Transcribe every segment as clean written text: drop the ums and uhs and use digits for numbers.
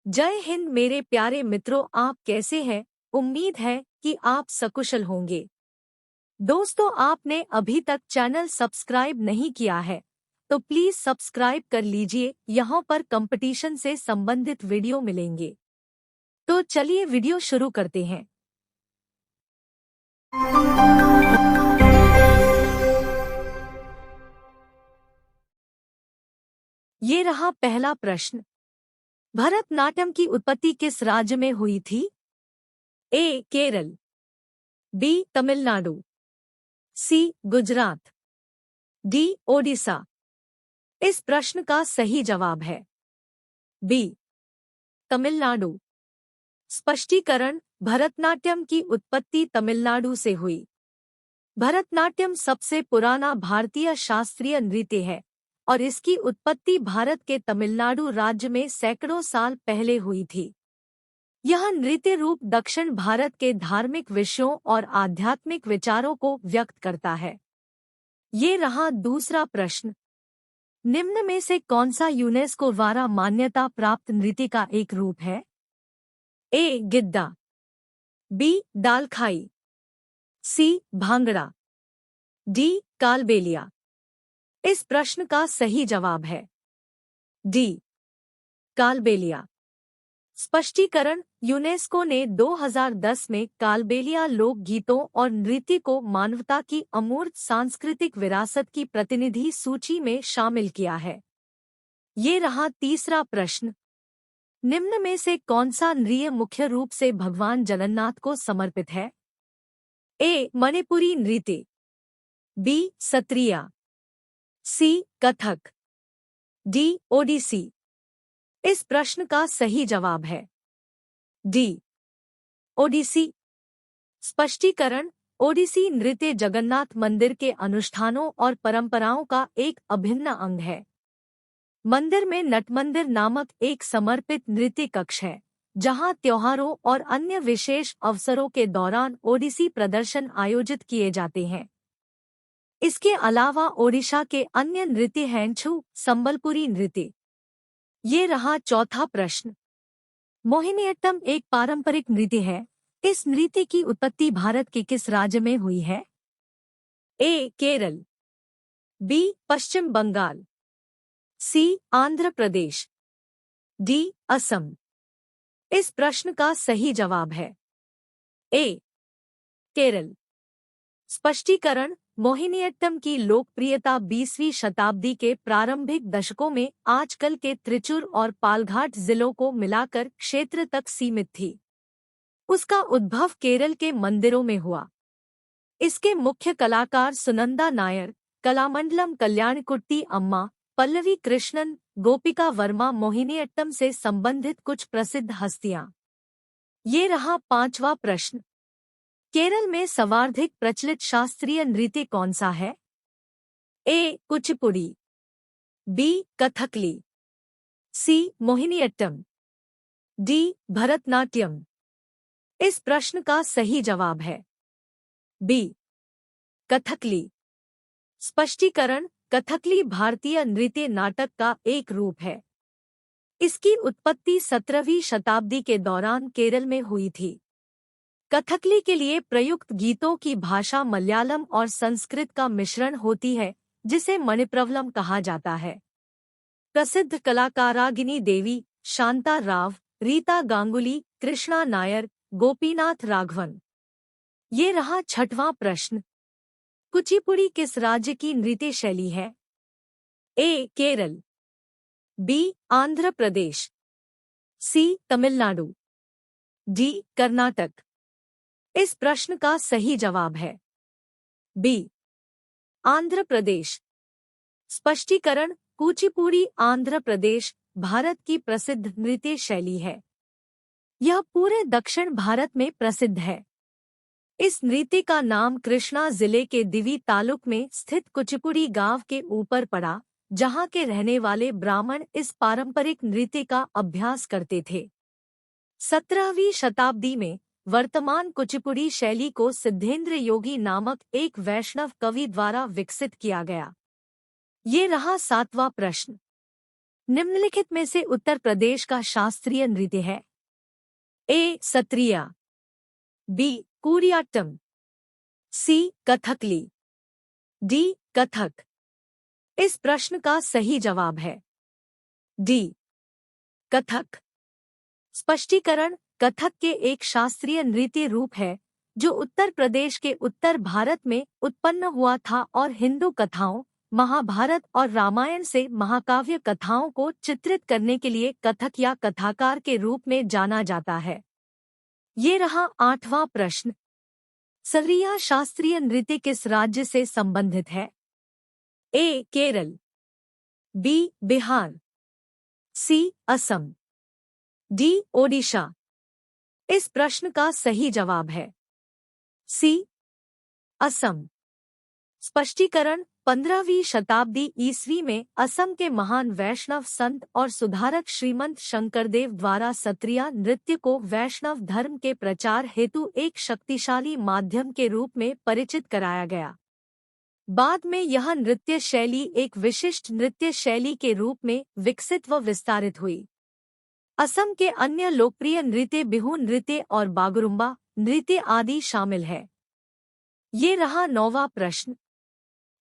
जय हिंद मेरे प्यारे मित्रों, आप कैसे हैं? उम्मीद है कि आप सकुशल होंगे। दोस्तों, आपने अभी तक चैनल सब्सक्राइब नहीं किया है तो प्लीज सब्सक्राइब कर लीजिए। यहाँ पर कंपटीशन से संबंधित वीडियो मिलेंगे। तो चलिए वीडियो शुरू करते हैं। ये रहा पहला प्रश्न। भरतनाट्यम की उत्पत्ति किस राज्य में हुई थी? ए. केरल, बी. तमिलनाडु, सी. गुजरात, डी. ओडिशा। इस प्रश्न का सही जवाब है बी. तमिलनाडु। स्पष्टीकरण: भरतनाट्यम की उत्पत्ति तमिलनाडु से हुई। भरतनाट्यम सबसे पुराना भारतीय शास्त्रीय नृत्य है और इसकी उत्पत्ति भारत के तमिलनाडु राज्य में सैकड़ों साल पहले हुई थी। यह नृत्य रूप दक्षिण भारत के धार्मिक विषयों और आध्यात्मिक विचारों को व्यक्त करता है। ये रहा दूसरा प्रश्न। निम्न में से कौन सा यूनेस्को द्वारा मान्यता प्राप्त नृत्य का एक रूप है? ए. गिद्दा, बी. दालखाई, सी. भांगड़ा, डी. कालबेलिया। इस प्रश्न का सही जवाब है डी. कालबेलिया। स्पष्टीकरण: यूनेस्को ने 2010 में कालबेलिया लोक गीतों और नृत्य को मानवता की अमूर्त सांस्कृतिक विरासत की प्रतिनिधि सूची में शामिल किया है। ये रहा तीसरा प्रश्न। निम्न में से कौन सा नृत्य मुख्य रूप से भगवान जगन्नाथ को समर्पित है? ए. मणिपुरी नृत्य, बी. सत्रिया, सी. कथक, डी. ओडिसी। इस प्रश्न का सही जवाब है डी. ओडिसी। स्पष्टीकरण: ओडिसी नृत्य जगन्नाथ मंदिर के अनुष्ठानों और परंपराओं का एक अभिन्न अंग है। मंदिर में नटमंदिर नामक एक समर्पित नृत्य कक्ष है, जहां त्योहारों और अन्य विशेष अवसरों के दौरान ओडिसी प्रदर्शन आयोजित किए जाते हैं। इसके अलावा ओडिशा के अन्य नृत्य हैं छू, संबलपुरी नृत्य। ये रहा चौथा प्रश्न। मोहिनीअट्टम एक पारंपरिक नृत्य है। इस नृत्य की उत्पत्ति भारत के किस राज्य में हुई है? ए. केरल, बी. पश्चिम बंगाल, सी. आंध्र प्रदेश, डी. असम। इस प्रश्न का सही जवाब है ए. केरल। स्पष्टीकरण: मोहिनीअट्टम की लोकप्रियता 20वीं शताब्दी के प्रारंभिक दशकों में आजकल के त्रिचुर और पालघाट जिलों को मिलाकर क्षेत्र तक सीमित थी। उसका उद्भव केरल के मंदिरों में हुआ। इसके मुख्य कलाकार सुनंदा नायर, कलामंडलम कल्याणकुट्टी अम्मा, पल्लवी कृष्णन, गोपिका वर्मा मोहिनीअट्टम से संबंधित कुछ प्रसिद्ध हस्तियां। ये रहा पांचवा प्रश्न। केरल में सर्वाधिक प्रचलित शास्त्रीय नृत्य कौन सा है? ए. कुचिपुड़ी, बी. कथकली, सी. मोहिनीअट्टम, डी. भरतनाट्यम। इस प्रश्न का सही जवाब है बी. कथकली। स्पष्टीकरण: कथकली भारतीय नृत्य नाटक का एक रूप है। इसकी उत्पत्ति 17वीं शताब्दी के दौरान केरल में हुई थी। कथकली के लिए प्रयुक्त गीतों की भाषा मलयालम और संस्कृत का मिश्रण होती है, जिसे मणिप्रवलम कहा जाता है। प्रसिद्ध कलाकारागिनी देवी, शांता राव, रीता गांगुली, कृष्णा नायर, गोपीनाथ राघवन। ये रहा छठवां प्रश्न। कुचिपुड़ी किस राज्य की नृत्य शैली है? ए. केरल, बी. आंध्र प्रदेश, सी. तमिलनाडु, डी. कर्नाटक। इस प्रश्न का सही जवाब है बी. आंध्र प्रदेश। स्पष्टीकरण: कुचिपुड़ी आंध्र प्रदेश, भारत की प्रसिद्ध नृत्य शैली है। यह पूरे दक्षिण भारत में प्रसिद्ध है। इस नृत्य का नाम कृष्णा जिले के दिवी तालुक में स्थित कुचिपुड़ी गांव के ऊपर पड़ा, जहां के रहने वाले ब्राह्मण इस पारंपरिक नृत्य का अभ्यास करते थे। 17वीं शताब्दी में वर्तमान कुचिपुड़ी शैली को सिद्धेंद्र योगी नामक एक वैष्णव कवि द्वारा विकसित किया गया। ये रहा सातवां प्रश्न। निम्नलिखित में से उत्तर प्रदेश का शास्त्रीय नृत्य है? ए सत्रिया, बी कूरियाट्टम, सी कथकली, डी कथक। इस प्रश्न का सही जवाब है डी कथक। स्पष्टीकरण: कथक के एक शास्त्रीय नृत्य रूप है जो उत्तर प्रदेश के उत्तर भारत में उत्पन्न हुआ था और हिंदू कथाओं, महाभारत और रामायण से महाकाव्य कथाओं को चित्रित करने के लिए कथक या कथाकार के रूप में जाना जाता है। ये रहा 8वां प्रश्न। सरिया शास्त्रीय नृत्य किस राज्य से संबंधित है? ए केरल, बी बिहार, सी असम, डी ओडिशा। इस प्रश्न का सही जवाब है सी असम। स्पष्टीकरण: 15वीं शताब्दी ईस्वी में असम के महान वैष्णव संत और सुधारक श्रीमंत शंकरदेव द्वारा सत्रिया नृत्य को वैष्णव धर्म के प्रचार हेतु एक शक्तिशाली माध्यम के रूप में परिचित कराया गया। बाद में यह नृत्य शैली एक विशिष्ट नृत्य शैली के रूप में विकसित व विस्तारित हुई। असम के अन्य लोकप्रिय नृत्य बिहू नृत्य और बागुरुम्बा नृत्य आदि शामिल है। ये रहा 9वां प्रश्न।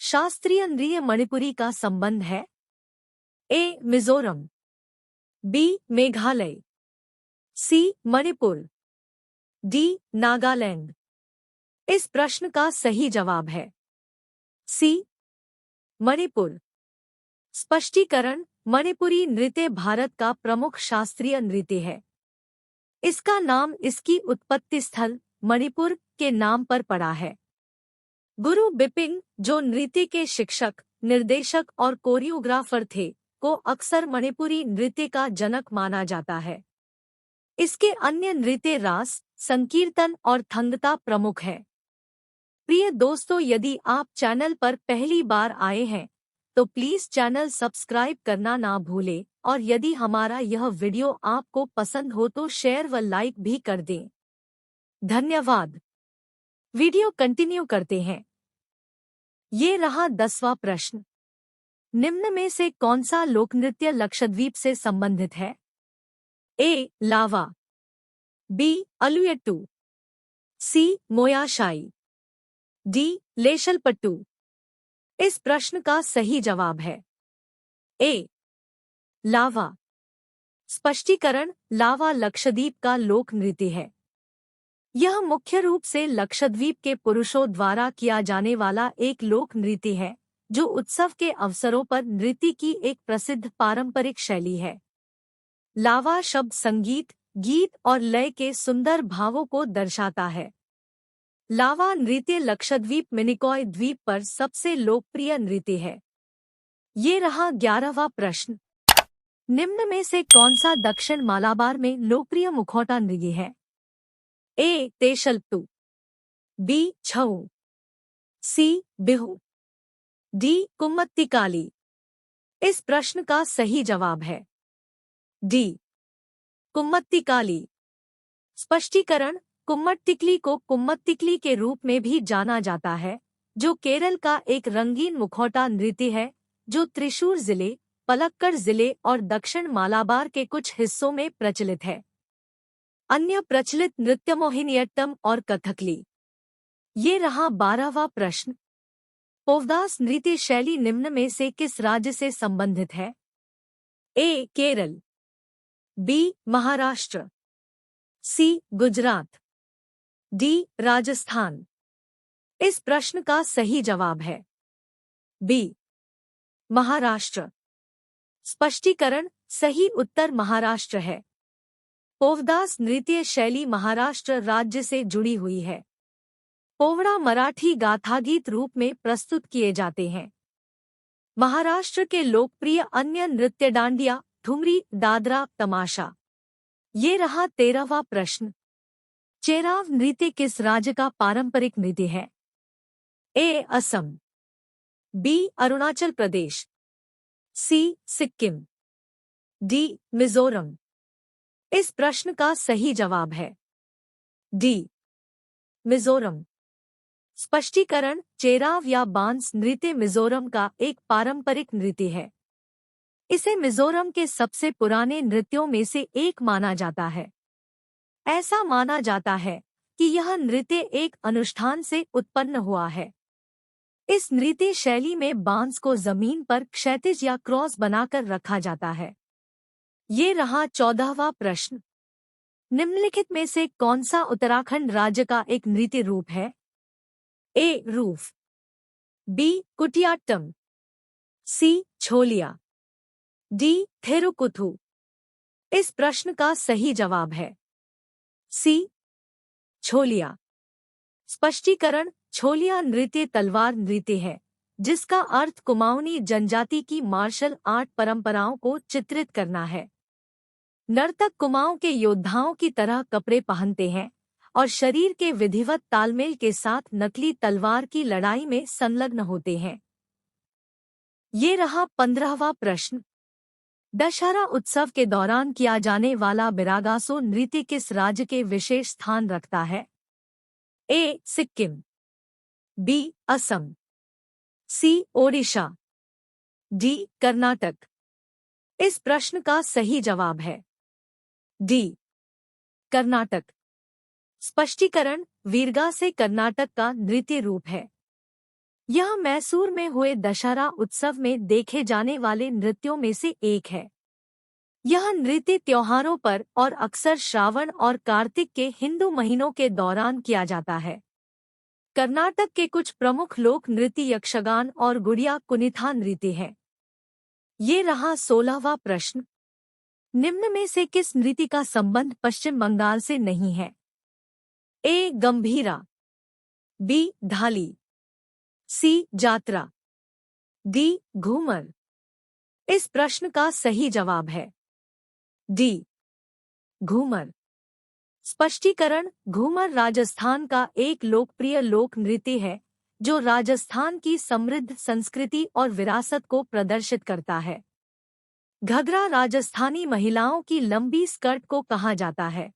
शास्त्रीय नृत्य मणिपुरी का संबंध है? ए मिजोरम, बी मेघालय, सी मणिपुर, डी नागालैंड। इस प्रश्न का सही जवाब है सी मणिपुर। स्पष्टीकरण: मणिपुरी नृत्य भारत का प्रमुख शास्त्रीय नृत्य है। इसका नाम इसकी उत्पत्ति स्थल मणिपुर के नाम पर पड़ा है। गुरु बिपिन, जो नृत्य के शिक्षक, निर्देशक और कोरियोग्राफर थे, को अक्सर मणिपुरी नृत्य का जनक माना जाता है। इसके अन्य नृत्य रास, संकीर्तन और थंगता प्रमुख है। प्रिय दोस्तों, यदि आप चैनल पर पहली बार आए हैं तो प्लीज चैनल सब्सक्राइब करना ना भूलें और यदि हमारा यह वीडियो आपको पसंद हो तो शेयर व लाइक भी कर दें। धन्यवाद। वीडियो कंटिन्यू करते हैं। ये रहा 10वां प्रश्न। निम्न में से कौन सा लोकनृत्य लक्षद्वीप से संबंधित है? ए लावा, बी अलुयट्टू, सी मोयाशाई, डी लेशलपट्टू। इस प्रश्न का सही जवाब है ए लावा। स्पष्टीकरण: लावा लक्षद्वीप का लोक नृत्य है। यह मुख्य रूप से लक्षद्वीप के पुरुषों द्वारा किया जाने वाला एक लोक नृत्य है जो उत्सव के अवसरों पर नृत्य की एक प्रसिद्ध पारंपरिक शैली है। लावा शब्द संगीत, गीत और लय के सुंदर भावों को दर्शाता है। लावा नृत्य लक्षद्वीप मिनिकॉय द्वीप पर सबसे लोकप्रिय नृत्य है। ये रहा 11वां प्रश्न। निम्न में से कौन सा दक्षिण मालाबार में लोकप्रिय मुखौटा नृत्य है? ए तेशलप्टू, बी छऊ, सी बिहू, डी कुम्मत्तिकाली। इस प्रश्न का सही जवाब है डी कुम्मत्तिकाली। स्पष्टीकरण: कुम्मट्टिकली को कुम्मत्तिकली के रूप में भी जाना जाता है, जो केरल का एक रंगीन मुखौटा नृत्य है जो त्रिशूर जिले, पलक्कड़ जिले और दक्षिण मालाबार के कुछ हिस्सों में प्रचलित है। अन्य प्रचलित नृत्य मोहिनीअट्टम और कथकली। ये रहा 12वां प्रश्न। पोवदास नृत्य शैली निम्न में से किस राज्य से संबंधित है? ए केरल, बी महाराष्ट्र, सी गुजरात, डी राजस्थान। इस प्रश्न का सही जवाब है बी महाराष्ट्र। स्पष्टीकरण: सही उत्तर महाराष्ट्र है। पोवदास नृत्य शैली महाराष्ट्र राज्य से जुड़ी हुई है। पोवड़ा मराठी गाथागीत रूप में प्रस्तुत किए जाते हैं। महाराष्ट्र के लोकप्रिय अन्य नृत्य डांडिया, ठुमरी, दादरा, तमाशा। ये रहा 13वां प्रश्न। चेराव नृत्य किस राज्य का पारंपरिक नृत्य है? ए असम, बी अरुणाचल प्रदेश, सी सिक्किम, डी मिजोरम। इस प्रश्न का सही जवाब है डी मिजोरम। स्पष्टीकरण: चेराव या बांस नृत्य मिजोरम का एक पारंपरिक नृत्य है। इसे मिजोरम के सबसे पुराने नृत्यों में से एक माना जाता है। ऐसा माना जाता है कि यह नृत्य एक अनुष्ठान से उत्पन्न हुआ है। इस नृत्य शैली में बांस को जमीन पर क्षैतिज या क्रॉस बनाकर रखा जाता है। ये रहा 14वां प्रश्न। निम्नलिखित में से कौन सा उत्तराखंड राज्य का एक नृत्य रूप है? A. Rouf, B. Kutiyattam, C. Chholiya, D. Therukuthu. इस प्रश्न का सही जवाब है सी. छोलिया। स्पष्टीकरण: छोलिया नृत्य तलवार नृत्य है, जिसका अर्थ कुमाऊनी जनजाति की मार्शल आर्ट परंपराओं को चित्रित करना है। नर्तक कुमाऊं के योद्धाओं की तरह कपड़े पहनते हैं और शरीर के विधिवत तालमेल के साथ नकली तलवार की लड़ाई में संलग्न होते हैं। ये रहा 15वां प्रश्न। दशहरा उत्सव के दौरान किया जाने वाला बिरागासो नृत्य किस राज्य के विशेष स्थान रखता है? ए. सिक्किम, बी. असम, सी. ओडिशा, डी. कर्नाटक। इस प्रश्न का सही जवाब है डी. कर्नाटक। स्पष्टीकरण: वीरगासे कर्नाटक का नृत्य रूप है। यह मैसूर में हुए दशहरा उत्सव में देखे जाने वाले नृत्यों में से एक है। यह नृत्य त्योहारों पर और अक्सर श्रावण और कार्तिक के हिंदू महीनों के दौरान किया जाता है। कर्नाटक के कुछ प्रमुख लोक नृत्य यक्षगान और गुड़िया कुनिथा नृत्य है। ये रहा 16वां प्रश्न। निम्न में से किस नृत्य का संबंध पश्चिम बंगाल से नहीं है? ए. गंभीरा, बी. धाली, सी. जात्रा, डी. घूमर। इस प्रश्न का सही जवाब है डी. घूमर। स्पष्टीकरण: घूमर राजस्थान का एक लोकप्रिय लोक नृत्य है, जो राजस्थान की समृद्ध संस्कृति और विरासत को प्रदर्शित करता है। घघरा राजस्थानी महिलाओं की लंबी स्कर्ट को कहा जाता है।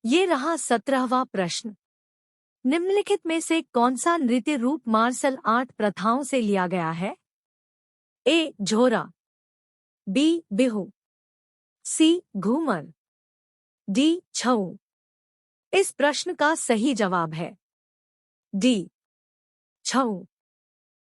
ये रहा 17वां प्रश्न। निम्नलिखित में से कौन सा नृत्य रूप मार्शल आर्ट प्रथाओं से लिया गया है? ए. झोरा, बी. बिहू, सी. घूमर, डी. छऊ। इस प्रश्न का सही जवाब है डी. छऊ।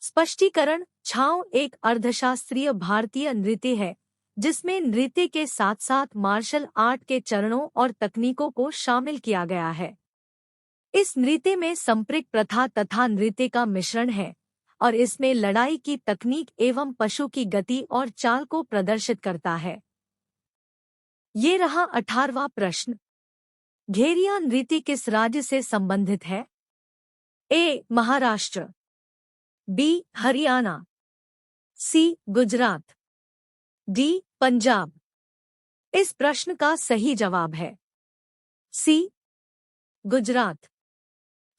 स्पष्टीकरण: छाऊ एक अर्धशास्त्रीय भारतीय नृत्य है, जिसमें नृत्य के साथ साथ मार्शल आर्ट के चरणों और तकनीकों को शामिल किया गया है। इस नृत्य में संप्रेक प्रथा तथा नृत्य का मिश्रण है और इसमें लड़ाई की तकनीक एवं पशु की गति और चाल को प्रदर्शित करता है। ये रहा 18वां प्रश्न। घेरिया नृत्य किस राज्य से संबंधित है? ए. महाराष्ट्र, बी. हरियाणा, सी. गुजरात, डी. पंजाब। इस प्रश्न का सही जवाब है सी. गुजरात।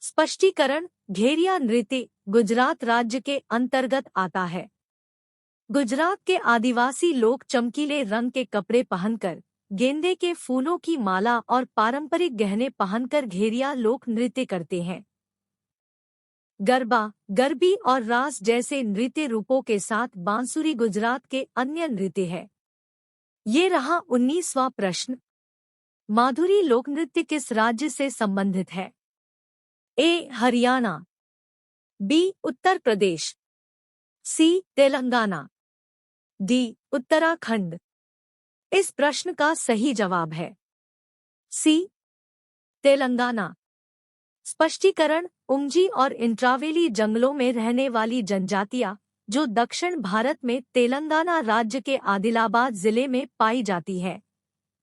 स्पष्टीकरण: घेरिया नृत्य गुजरात राज्य के अंतर्गत आता है। गुजरात के आदिवासी लोग चमकीले रंग के कपड़े पहनकर, गेंदे के फूलों की माला और पारंपरिक गहने पहनकर घेरिया लोक नृत्य करते हैं। गरबा, गरबी और रास जैसे नृत्य रूपों के साथ बांसुरी गुजरात के अन्य नृत्य है। ये रहा 19वां प्रश्न। माधुरी लोकनृत्य किस राज्य से संबंधित है? ए. हरियाणा, बी. उत्तर प्रदेश, सी. तेलंगाना, डी. उत्तराखंड। इस प्रश्न का सही जवाब है सी. तेलंगाना। स्पष्टीकरण: उमजी और इंट्रावेली जंगलों में रहने वाली जनजातियां, जो दक्षिण भारत में तेलंगाना राज्य के आदिलाबाद जिले में पाई जाती है,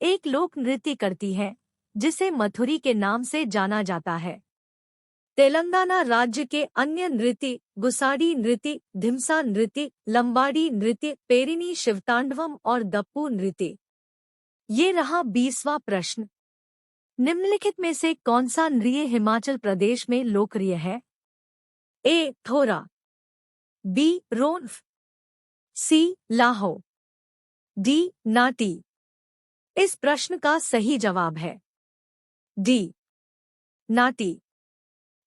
एक लोक नृत्य करती है, जिसे मथुरी के नाम से जाना जाता है। तेलंगाना राज्य के अन्य नृत्य गुसाडी नृत्य, धिमसा नृत्य, लंबाडी नृत्य, पेरिनी शिवतांडवम और दप्पू नृत्य। ये रहा 20वां प्रश्न। निम्नलिखित में से कौन सा नृत्य हिमाचल प्रदेश में लोकप्रिय है? ए. थोरा, बी. रोन्फ, सी. लाहो, डी. नाटी। इस प्रश्न का सही जवाब है डी. नाटी।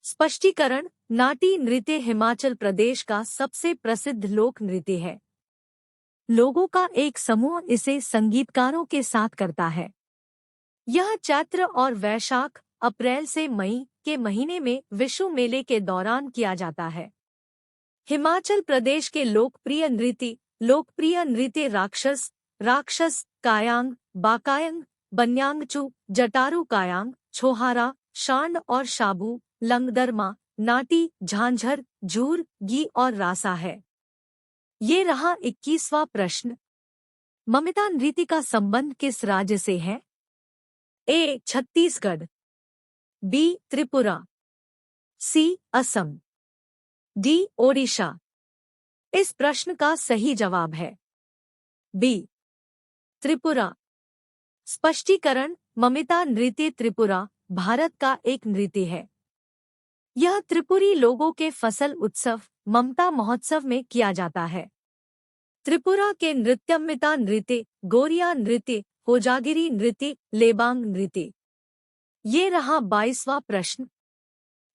स्पष्टीकरण: नाटी नृत्य हिमाचल प्रदेश का सबसे प्रसिद्ध लोक नृत्य है। लोगों का एक समूह इसे संगीतकारों के साथ करता है। यह चैत्र और वैशाख अप्रैल से मई के महीने में विशु मेले के दौरान किया जाता है। हिमाचल प्रदेश के लोकप्रिय नृत्य राक्षस कायांग, बाकायंग, बन्यांगचू, जटारू कायांग, छोहारा, शांड और शाबू, लंगदरमा, नाटी, झांझर, झूर, गी और रासा है। ये रहा 21वां प्रश्न। ममिता नृत्य का संबंध किस राज्य से है? ए. छत्तीसगढ़, बी. त्रिपुरा, सी. असम, डी. ओडिशा। इस प्रश्न का सही जवाब है बी. त्रिपुरा। स्पष्टीकरण: ममिता नृत्य त्रिपुरा, भारत का एक नृत्य है। यह त्रिपुरी लोगों के फसल उत्सव ममता महोत्सव में किया जाता है। त्रिपुरा के नृत्यमिता नृत्य, गोरिया नृत्य, होजागिरी नृत्य, लेबांग नृत्य। ये रहा 22वां प्रश्न।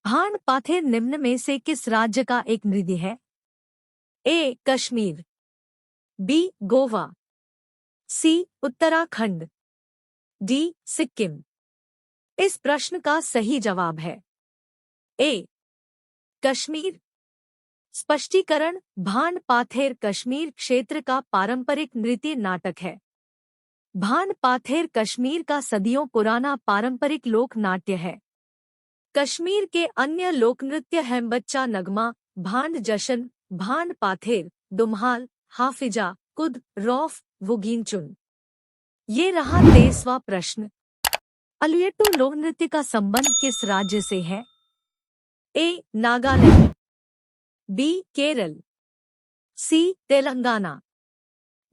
भांड पाथेर निम्न में से किस राज्य का एक नृत्य है? ए. कश्मीर, बी. गोवा, सी. उत्तराखंड, डी. सिक्किम। इस प्रश्न का सही जवाब है ए. कश्मीर। स्पष्टीकरण: भांड पाथेर कश्मीर क्षेत्र का पारंपरिक नृत्य नाटक है। भांड पाथेर कश्मीर का सदियों पुराना पारंपरिक लोक नाट्य है। कश्मीर के अन्य लोकनृत्य हैं बच्चा नगमा, भांड जशन, भांड पाथेर, दुम्हाल, हाफिजा, कुद, रौफ, वुगीनचुन। ये रहा 23वां प्रश्न। अलुयट्टू लोकनृत्य का संबंध किस राज्य से है? ए. नागालैंड, बी. केरल, सी. तेलंगाना,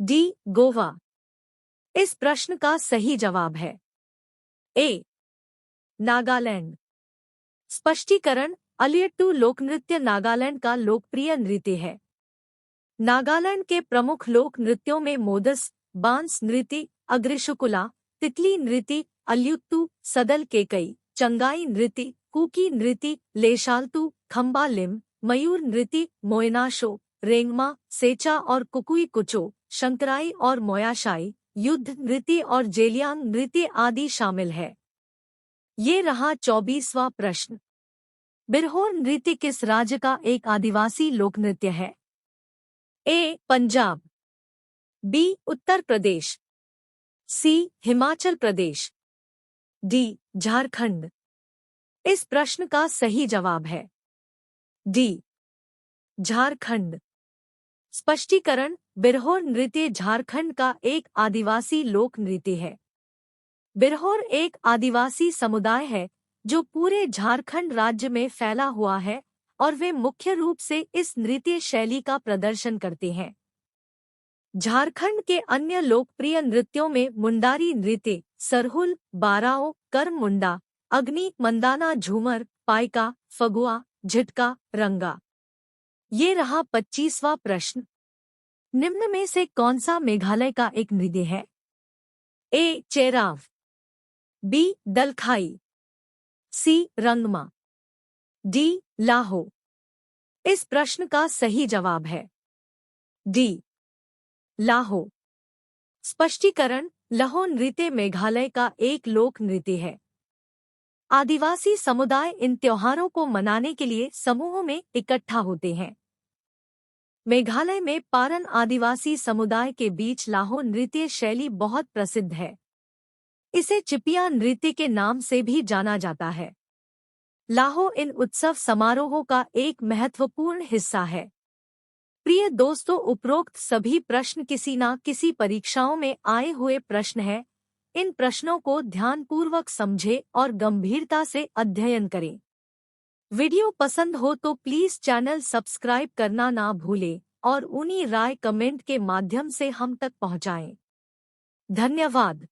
डी. गोवा। इस प्रश्न का सही जवाब है ए. नागालैंड। स्पष्टीकरण: अलुयट्टू लोकनृत्य नागालैंड का लोकप्रिय नृत्य है। नागालैंड के प्रमुख लोक नृत्यों में मोदस, बांस नृत्य, अग्रिशुकुला, तितली नृत्य, अल्युत्तू, सदल केकई, चंगाई नृत्य, कुकी नृत्य, लेशाल्तू, खम्बा लिम, मयूर नृत्य, मोयनाशो, रेंगमा, सेचा और कुकुई कुचो, शंकराई और मोयाशाई, युद्ध नृत्य और जेलियांग नृत्य आदि शामिल है। ये रहा 24वां प्रश्न। बिरहोर नृत्य किस राज्य का एक आदिवासी लोकनृत्य है? ए. पंजाब, बी. उत्तर प्रदेश, सी. हिमाचल प्रदेश, डी. झारखंड। इस प्रश्न का सही जवाब है डी. झारखंड। स्पष्टीकरण: बिरहोर नृत्य झारखंड का एक आदिवासी लोक नृत्य है। बिरहोर एक आदिवासी समुदाय है जो पूरे झारखंड राज्य में फैला हुआ है और वे मुख्य रूप से इस नृत्य शैली का प्रदर्शन करते हैं। झारखंड के अन्य लोकप्रिय नृत्यों में मुंडारी नृत्य, सरहुल, बाराओ, करम मुंडा, अग्नि, मंदाना, झूमर, पाइका, फगुआ, झिटका, रंगा। ये रहा 25वां प्रश्न। निम्न में से कौन सा मेघालय का एक नृत्य है? ए. चेराव, बी. दलखाई, सी. रंगमा, डी. लाहो। इस प्रश्न का सही जवाब है डी. लाहो। स्पष्टीकरण: लहो नृत्य मेघालय का एक लोक नृत्य है। आदिवासी समुदाय इन त्योहारों को मनाने के लिए समूहों में इकट्ठा होते हैं। मेघालय में पारन आदिवासी समुदाय के बीच लाहो नृत्य शैली बहुत प्रसिद्ध है। इसे चिपिया नृत्य के नाम से भी जाना जाता है। लाहो इन उत्सव समारोहों का एक महत्वपूर्ण हिस्सा है। प्रिय दोस्तों, उपरोक्त सभी प्रश्न किसी न किसी परीक्षाओं में आए हुए प्रश्न हैं। इन प्रश्नों को ध्यानपूर्वक समझें और गंभीरता से अध्ययन करें। वीडियो पसंद हो तो प्लीज चैनल सब्सक्राइब करना ना भूलें और उन्हीं राय कमेंट के माध्यम से हम तक पहुंचाएं। धन्यवाद।